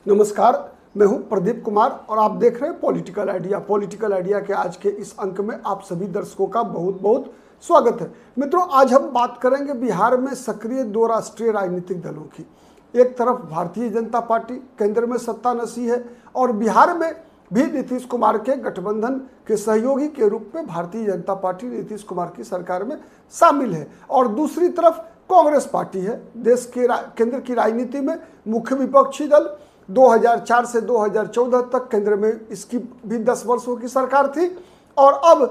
नमस्कार, मैं हूं प्रदीप कुमार और आप देख रहे हैं पॉलिटिकल आइडिया। पॉलिटिकल आइडिया के आज के इस अंक में आप सभी दर्शकों का बहुत बहुत स्वागत है। मित्रों, आज हम बात करेंगे बिहार में सक्रिय दो राष्ट्रीय राजनीतिक दलों की। एक तरफ भारतीय जनता पार्टी केंद्र में सत्तानशी है और बिहार में भी नीतीश कुमार के गठबंधन के सहयोगी के रूप में भारतीय जनता पार्टी नीतीश कुमार की सरकार में शामिल है। और दूसरी तरफ कांग्रेस पार्टी है। देश के केंद्र की राजनीति में मुख्य विपक्षी दल 2004 से 2014 तक केंद्र में इसकी भी 10 वर्षों की सरकार थी और अब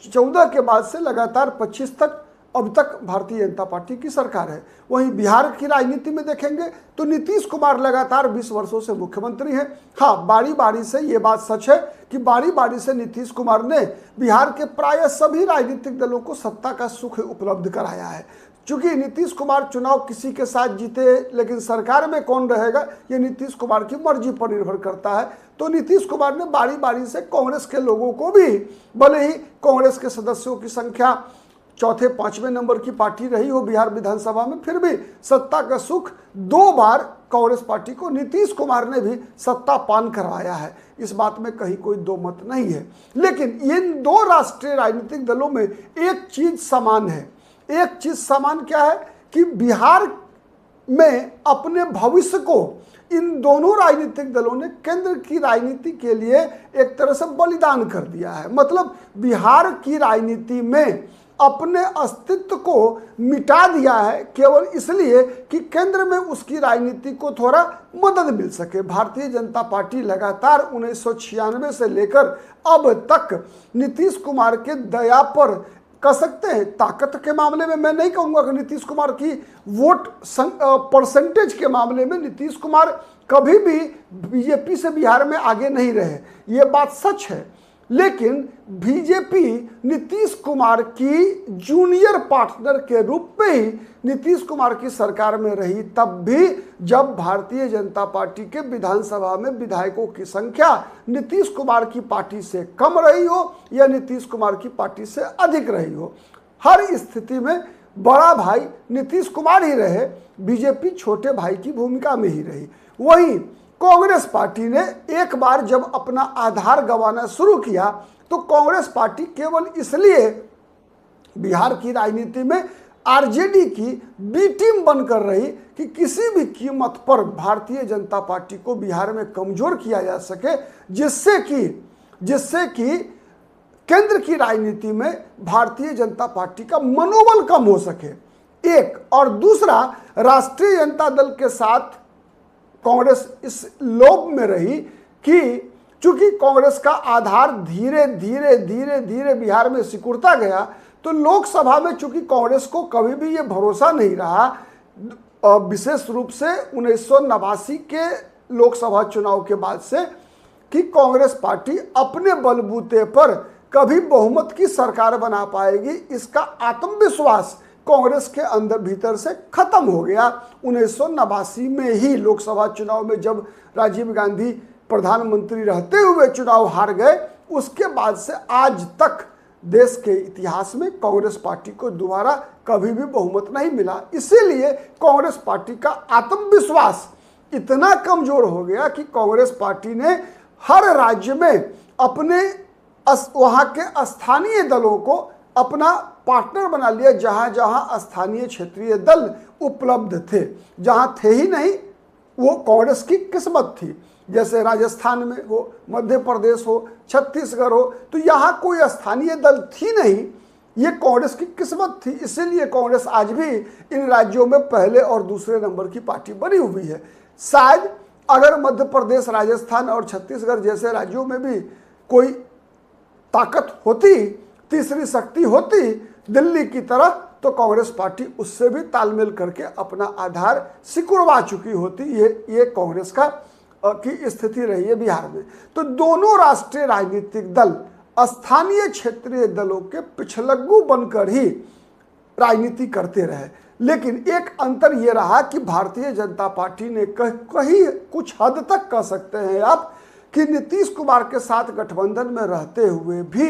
14 के बाद से लगातार 25 तक अब तक भारतीय जनता पार्टी की सरकार है। वहीं बिहार की राजनीति में देखेंगे तो नीतीश कुमार लगातार 20 वर्षों से मुख्यमंत्री हैं। हाँ, बारी बारी से ये बात सच है कि बारी बारी से नीतीश कुमार ने बिहार के प्राय सभी राजनीतिक दलों को सत्ता का सुख उपलब्ध कराया है। चूंकि नीतीश कुमार चुनाव किसी के साथ जीते, लेकिन सरकार में कौन रहेगा ये नीतीश कुमार की मर्जी पर निर्भर करता है। तो नीतीश कुमार ने बारी बारी से कांग्रेस के लोगों को भी, भले ही कांग्रेस के सदस्यों की संख्या चौथे पांचवें नंबर की पार्टी रही हो बिहार विधानसभा में, फिर भी सत्ता का सुख 2 बार कांग्रेस पार्टी को नीतीश कुमार ने भी सत्ता पान करवाया है। इस बात में कहीं कोई दो मत नहीं है। लेकिन इन दो राष्ट्रीय राजनीतिक दलों में एक चीज समान है। एक चीज समान क्या है कि बिहार में अपने भविष्य को इन दोनों राजनीतिक दलों ने केंद्र की राजनीति के लिए एक तरह से बलिदान कर दिया है। मतलब बिहार की राजनीति में अपने अस्तित्व को मिटा दिया है केवल इसलिए कि केंद्र में उसकी राजनीति को थोड़ा मदद मिल सके। भारतीय जनता पार्टी लगातार 1996 से लेकर अब तक नीतीश कुमार के दया पर कह सकते हैं, ताकत के मामले में मैं नहीं कहूंगा कि नीतीश कुमार की वोट परसेंटेज के मामले में नीतीश कुमार कभी भी बीजेपी से बिहार में आगे नहीं रहे, ये बात सच है। लेकिन बीजेपी नीतीश कुमार की जूनियर पार्टनर के रूप में ही नीतीश कुमार की सरकार में रही, तब भी जब भारतीय जनता पार्टी के विधानसभा में विधायकों की संख्या नीतीश कुमार की पार्टी से कम रही हो या नीतीश कुमार की पार्टी से अधिक रही हो। हर स्थिति में बड़ा भाई नीतीश कुमार ही रहे, बीजेपी छोटे भाई की भूमिका में ही रही। वहीं कांग्रेस पार्टी ने एक बार जब अपना आधार गंवाना शुरू किया तो कांग्रेस पार्टी केवल इसलिए बिहार की राजनीति में आरजेडी की बी टीम बनकर रही कि किसी भी कीमत पर भारतीय जनता पार्टी को बिहार में कमजोर किया जा सके, जिससे कि केंद्र की राजनीति में भारतीय जनता पार्टी का मनोबल कम हो सके। एक और दूसरा, राष्ट्रीय जनता दल के साथ कांग्रेस इस लोभ में रही कि चूंकि कांग्रेस का आधार धीरे धीरे बिहार में सिकुड़ता गया, तो लोकसभा में चूंकि कांग्रेस को कभी भी ये भरोसा नहीं रहा, विशेष रूप से 1989 के लोकसभा चुनाव के बाद से, कि कांग्रेस पार्टी अपने बलबूते पर कभी बहुमत की सरकार बना पाएगी, इसका आत्मविश्वास कांग्रेस के अंदर भीतर से खत्म हो गया। 1989 में ही लोकसभा चुनाव में जब राजीव गांधी प्रधानमंत्री रहते हुए चुनाव हार गए, उसके बाद से आज तक देश के इतिहास में कांग्रेस पार्टी को दोबारा कभी भी बहुमत नहीं मिला। इसीलिए कांग्रेस पार्टी का आत्मविश्वास इतना कमजोर हो गया कि कांग्रेस पार्टी ने हर राज्य में अपने वहां के स्थानीय दलों को अपना पार्टनर बना लिया, जहां जहां स्थानीय क्षेत्रीय दल उपलब्ध थे। जहां थे ही नहीं, वो कांग्रेस की किस्मत थी। जैसे राजस्थान में हो, मध्य प्रदेश हो, छत्तीसगढ़ हो, तो यहाँ कोई स्थानीय दल थी नहीं, ये कांग्रेस की किस्मत थी। इसीलिए कांग्रेस आज भी इन राज्यों में पहले और दूसरे नंबर की पार्टी बनी हुई है। शायद अगर मध्य प्रदेश, राजस्थान और छत्तीसगढ़ जैसे राज्यों में भी कोई ताकत होती, तीसरी शक्ति होती दिल्ली की तरह, तो कांग्रेस पार्टी उससे भी तालमेल करके अपना आधार सिकुड़वा चुकी होती। ये कांग्रेस की स्थिति रही है बिहार में। तो दोनों राष्ट्रीय राजनीतिक दल स्थानीय क्षेत्रीय दलों के पिछलग्गू बनकर ही राजनीति करते रहे। लेकिन एक अंतर यह रहा कि भारतीय जनता पार्टी ने कहीं कुछ हद तक कह सकते हैं आप कि नीतीश कुमार के साथ गठबंधन में रहते हुए भी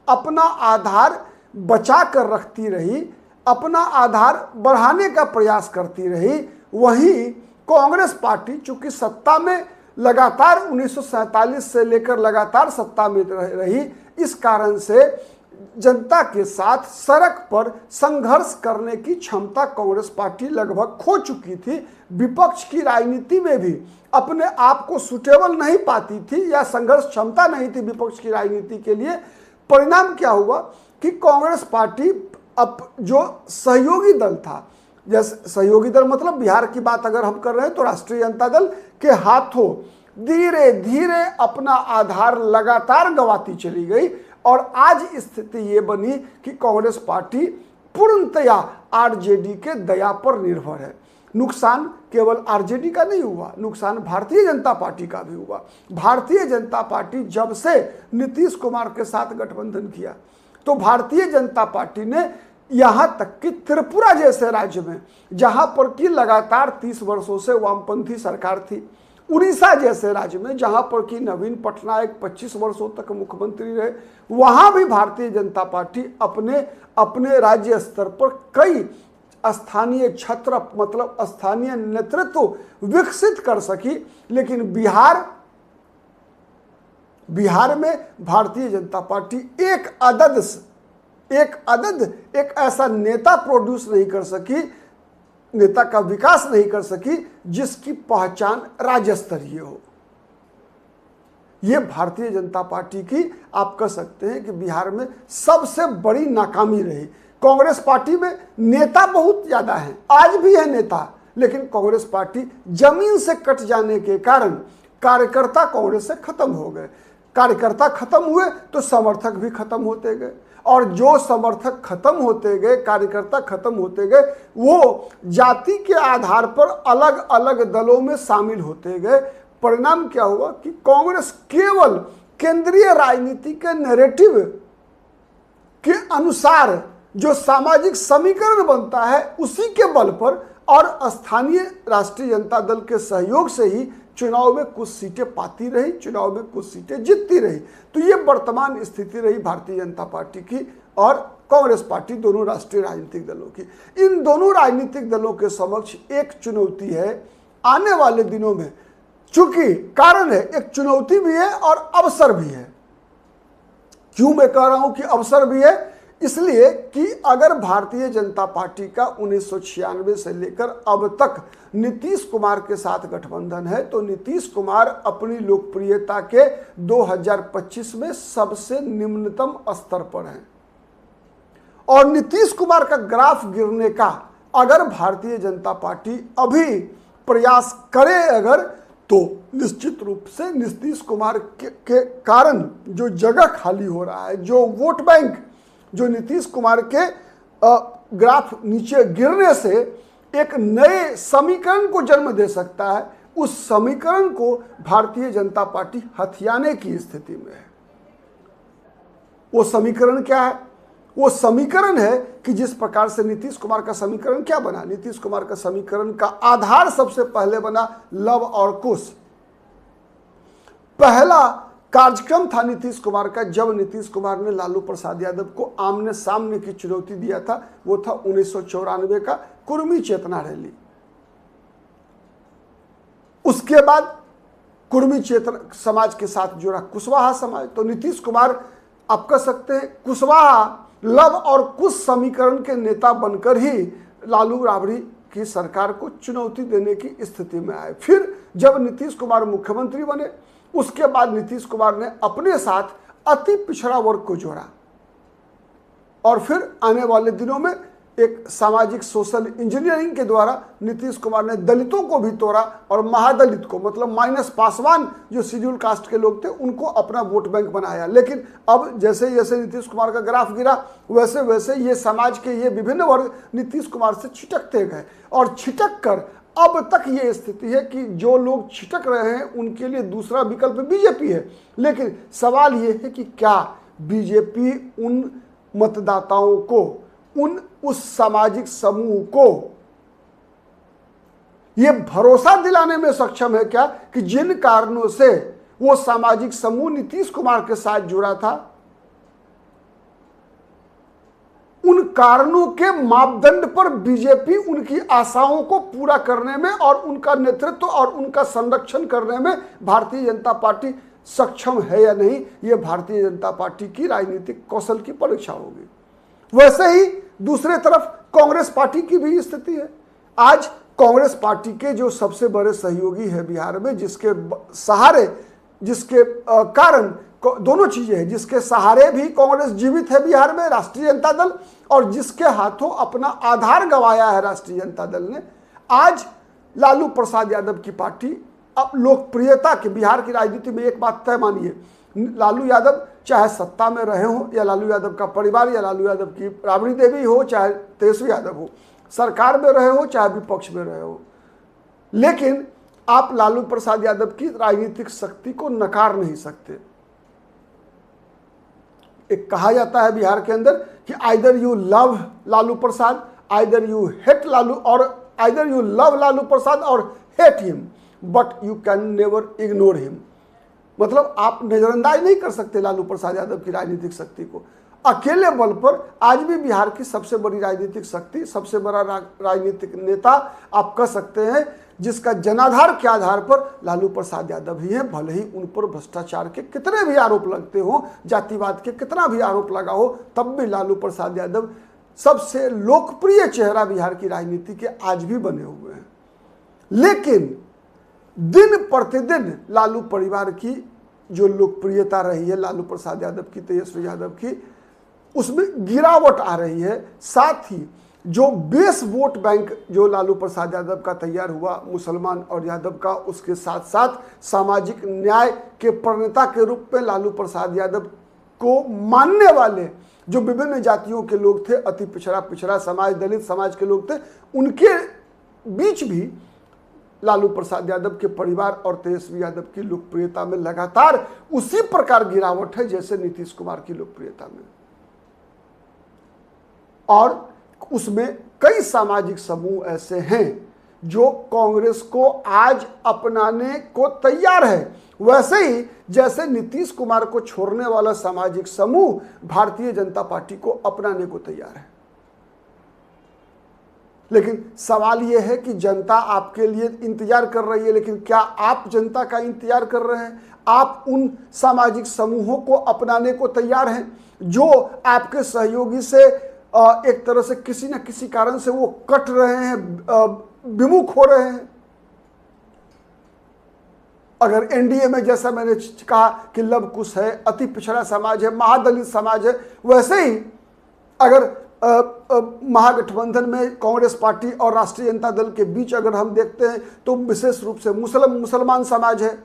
अपना आधार बचा कर रखती रही, अपना आधार बढ़ाने का प्रयास करती रही। वहीं कांग्रेस पार्टी चूंकि सत्ता में लगातार 1947 से लेकर लगातार सत्ता में रही, इस कारण से जनता के साथ सड़क पर संघर्ष करने की क्षमता कांग्रेस पार्टी लगभग खो चुकी थी। विपक्ष की राजनीति में भी अपने आप को सुटेबल नहीं पाती थी या संघर्ष क्षमता नहीं थी विपक्ष की राजनीति के लिए। परिणाम क्या हुआ कि कांग्रेस पार्टी अब जो सहयोगी दल था, जैसे सहयोगी दल मतलब बिहार की बात अगर हम कर रहे हैं तो राष्ट्रीय जनता दल के हाथों धीरे धीरे अपना आधार लगातार गंवाती चली गई और आज स्थिति ये बनी कि कांग्रेस पार्टी पूर्णतया आरजेडी के दया पर निर्भर है। नुकसान केवल आरजेडी का नहीं हुआ, नुकसान भारतीय जनता पार्टी का भी हुआ। भारतीय जनता पार्टी जब से नीतीश कुमार के साथ गठबंधन किया तो भारतीय जनता पार्टी ने यहाँ तक कि त्रिपुरा जैसे राज्य में जहाँ पर कि लगातार 30 वर्षों से वामपंथी सरकार थी, उड़ीसा जैसे राज्य में जहाँ पर कि नवीन पटनायक 25 वर्षों तक मुख्यमंत्री रहे, वहाँ भी भारतीय जनता पार्टी अपने राज्य स्तर पर कई स्थानीय छत्र मतलब स्थानीय नेतृत्व विकसित कर सकी। लेकिन बिहार में भारतीय जनता पार्टी एक ऐसा नेता प्रोड्यूस नहीं कर सकी, नेता का विकास नहीं कर सकी जिसकी पहचान राज्य स्तरीय हो। यह भारतीय जनता पार्टी की आप कह सकते हैं कि बिहार में सबसे बड़ी नाकामी रही। कांग्रेस पार्टी में नेता बहुत ज्यादा हैं, आज भी है नेता, लेकिन कांग्रेस पार्टी जमीन से कट जाने के कारण कार्यकर्ता कांग्रेस से खत्म हो गए। कार्यकर्ता खत्म हुए तो समर्थक भी खत्म होते गए और जो समर्थक खत्म होते गए, कार्यकर्ता खत्म होते गए, वो जाति के आधार पर अलग अलग दलों में शामिल होते गए। परिणाम क्या हुआ कि कांग्रेस केवल केंद्रीय राजनीति के नैरेटिव के अनुसार जो सामाजिक समीकरण बनता है उसी के बल पर और स्थानीय राष्ट्रीय जनता दल के सहयोग से ही चुनाव में कुछ सीटें पाती रही, चुनाव में कुछ सीटें जीतती रही। तो ये वर्तमान स्थिति रही भारतीय जनता पार्टी की और कांग्रेस पार्टी, दोनों राष्ट्रीय राजनीतिक दलों की। इन दोनों राजनीतिक दलों के समक्ष एक चुनौती है आने वाले दिनों में, चूंकि कारण है, एक चुनौती भी है और अवसर भी है। क्यों मैं कह रहा हूं कि अवसर भी है? इसलिए कि अगर भारतीय जनता पार्टी का 1996 से लेकर अब तक नीतीश कुमार के साथ गठबंधन है तो नीतीश कुमार अपनी लोकप्रियता के 2025 में सबसे निम्नतम स्तर पर हैं और नीतीश कुमार का ग्राफ गिरने का अगर भारतीय जनता पार्टी अभी प्रयास करे अगर तो निश्चित रूप से नीतीश कुमार के कारण जो जगह खाली हो रहा है, जो वोट बैंक जो नीतीश कुमार के ग्राफ नीचे गिरने से एक नए समीकरण को जन्म दे सकता है, उस समीकरण को भारतीय जनता पार्टी हथियाने की स्थिति में है। वो समीकरण क्या है? वो समीकरण है कि जिस प्रकार से नीतीश कुमार का समीकरण क्या बना, नीतीश कुमार का समीकरण का आधार सबसे पहले बना लव और कुश। पहला कार्यक्रम था नीतीश कुमार का जब नीतीश कुमार ने लालू प्रसाद यादव को आमने सामने की चुनौती दिया था, वो था 1994 का कुर्मी चेतना रैली। उसके बाद कुर्मी चेतना समाज के साथ जुड़ा कुशवाहा समाज। तो नीतीश कुमार आप कह सकते हैं कुशवाहा, लव और कुश समीकरण के नेता बनकर ही लालू राबड़ी की सरकार को चुनौती देने की स्थिति में आए। फिर जब नीतीश कुमार मुख्यमंत्री बने उसके बाद नीतीश कुमार ने अपने साथ अति पिछड़ा वर्ग को जोड़ा और फिर आने वाले दिनों में एक सामाजिक सोशल इंजीनियरिंग के द्वारा नीतीश कुमार ने दलितों को भी तोड़ा और महादलित को मतलब माइनस पासवान जो शेड्यूल कास्ट के लोग थे उनको अपना वोट बैंक बनाया। लेकिन अब जैसे जैसे नीतीश कुमार का ग्राफ गिरा वैसे वैसे ये समाज के ये विभिन्न वर्ग नीतीश कुमार से छिटकते गए और छिटक कर अब तक ये स्थिति है कि जो लोग छिटक रहे हैं उनके लिए दूसरा विकल्प बीजेपी है। लेकिन सवाल ये है कि क्या बीजेपी उन मतदाताओं को, उस सामाजिक समूह को ये भरोसा दिलाने में सक्षम है क्या कि जिन कारणों से वो सामाजिक समूह नीतीश कुमार के साथ जुड़ा था उन कारणों के मापदंड पर बीजेपी उनकी आशाओं को पूरा करने में और उनका नेतृत्व और उनका संरक्षण करने में भारतीय जनता पार्टी सक्षम है या नहीं, यह भारतीय जनता पार्टी की राजनीतिक कौशल की परीक्षा होगी। वैसे ही दूसरे तरफ कांग्रेस पार्टी की भी स्थिति है। आज कांग्रेस पार्टी के जो सबसे बड़े सहयोगी है बिहार में, जिसके सहारे, जिसके कारण दोनों चीजें हैं, जिसके सहारे भी कांग्रेस जीवित है बिहार में, राष्ट्रीय जनता दल, और जिसके हाथों अपना आधार गंवाया है राष्ट्रीय जनता दल ने। आज लालू प्रसाद यादव की पार्टी अब लोकप्रियता के, बिहार की राजनीति में एक बात तय मानिए, लालू यादव चाहे सत्ता में रहे हो, या लालू यादव का परिवार, या लालू यादव की राबड़ी देवी हो, चाहे तेजस्वी यादव हो, सरकार में रहे हो चाहे विपक्ष में रहे हो, लेकिन आप लालू प्रसाद यादव की राजनीतिक शक्ति को नकार नहीं सकते। एक कहा जाता है बिहार के अंदर कि either you love Lalu Prasad, either you hate Lalu, और either you love Lalu Prasad और hate him, but you can never ignore him. मतलब आप नजरअंदाज नहीं कर सकते लालू प्रसाद यादव की राजनीतिक शक्ति को। अकेले बल पर आज भी बिहार की सबसे बड़ी राजनीतिक शक्ति, सबसे बड़ा राजनीतिक नेता आप कह सकते हैं, जिसका जनाधार के आधार पर लालू प्रसाद यादव ही है। भले ही उन पर भ्रष्टाचार के कितने भी आरोप लगते हो, जातिवाद के कितना भी आरोप लगा हो, तब भी लालू प्रसाद यादव सबसे लोकप्रिय चेहरा बिहार की राजनीति के आज भी बने हुए हैं। लेकिन दिन प्रतिदिन लालू परिवार की जो लोकप्रियता रही है, लालू प्रसाद यादव की, तेजस्वी यादव की, उसमें गिरावट आ रही है। साथ ही जो बेस वोट बैंक जो लालू प्रसाद यादव का तैयार हुआ, मुसलमान और यादव का, उसके साथ साथ सामाजिक न्याय के प्रणेता के रूप में लालू प्रसाद यादव को मानने वाले जो विभिन्न जातियों के लोग थे, अति पिछड़ा समाज, दलित समाज के लोग थे, उनके बीच भी लालू प्रसाद यादव के परिवार और तेजस्वी यादव की लोकप्रियता में लगातार उसी प्रकार गिरावट है जैसे नीतीश कुमार की लोकप्रियता में। और उसमें कई सामाजिक समूह ऐसे हैं जो कांग्रेस को आज अपनाने को तैयार है, वैसे ही जैसे नीतीश कुमार को छोड़ने वाला सामाजिक समूह भारतीय जनता पार्टी को अपनाने को तैयार है। लेकिन सवाल यह है कि जनता आपके लिए इंतजार कर रही है, लेकिन क्या आप जनता का इंतजार कर रहे हैं? आप उन सामाजिक समूहों को अपनाने को तैयार हैं जो आपके सहयोगी से एक तरह से किसी न किसी कारण से वो कट रहे हैं, विमुख हो रहे हैं? अगर एनडीए में, जैसा मैंने कहा कि लव कुश है, अति पिछड़ा समाज है, महादलित समाज है, वैसे ही अगर महागठबंधन में कांग्रेस पार्टी और राष्ट्रीय जनता दल के बीच अगर हम देखते हैं तो विशेष रूप से मुसलमान समाज है,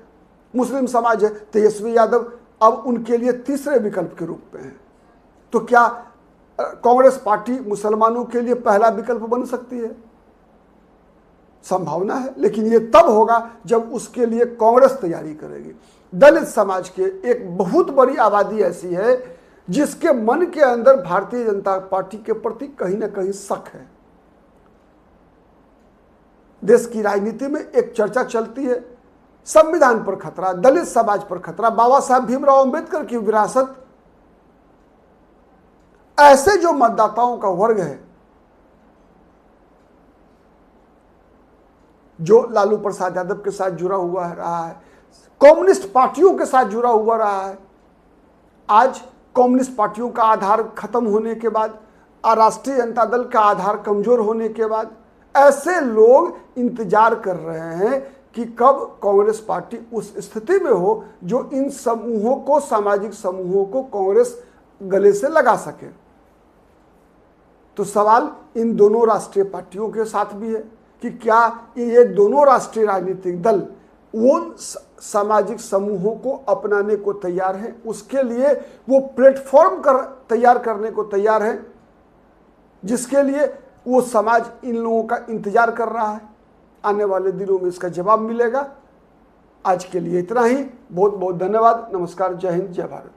मुस्लिम समाज है। तेजस्वी यादव अब उनके लिए तीसरे विकल्प के रूप में है। तो क्या कांग्रेस पार्टी मुसलमानों के लिए पहला विकल्प बन सकती है? संभावना है, लेकिन यह तब होगा जब उसके लिए कांग्रेस तैयारी करेगी। दलित समाज के एक बहुत बड़ी आबादी ऐसी है जिसके मन के अंदर भारतीय जनता पार्टी के प्रति कहीं ना कहीं शक है। देश की राजनीति में एक चर्चा चलती है, संविधान पर खतरा, दलित समाज पर खतरा, बाबा साहब भीमराव अंबेडकर की विरासत। ऐसे जो मतदाताओं का वर्ग है जो लालू प्रसाद यादव के साथ जुड़ा हुआ रहा है, कम्युनिस्ट पार्टियों के साथ जुड़ा हुआ रहा है, आज कम्युनिस्ट पार्टियों का आधार खत्म होने के बाद, राष्ट्रीय जनता दल का आधार कमजोर होने के बाद, ऐसे लोग इंतजार कर रहे हैं कि कब कांग्रेस पार्टी उस स्थिति में हो जो इन समूहों को, सामाजिक समूहों को कांग्रेस गले से लगा सके। तो सवाल इन दोनों राष्ट्रीय पार्टियों के साथ भी है कि क्या ये दोनों राष्ट्रीय राजनीतिक दल उन सामाजिक समूहों को अपनाने को तैयार है, उसके लिए वो प्लेटफॉर्म तैयार करने को तैयार है जिसके लिए वो समाज इन लोगों का इंतजार कर रहा है। आने वाले दिनों में इसका जवाब मिलेगा। आज के लिए इतना ही। बहुत बहुत धन्यवाद। नमस्कार। जय हिंद, जय भारत।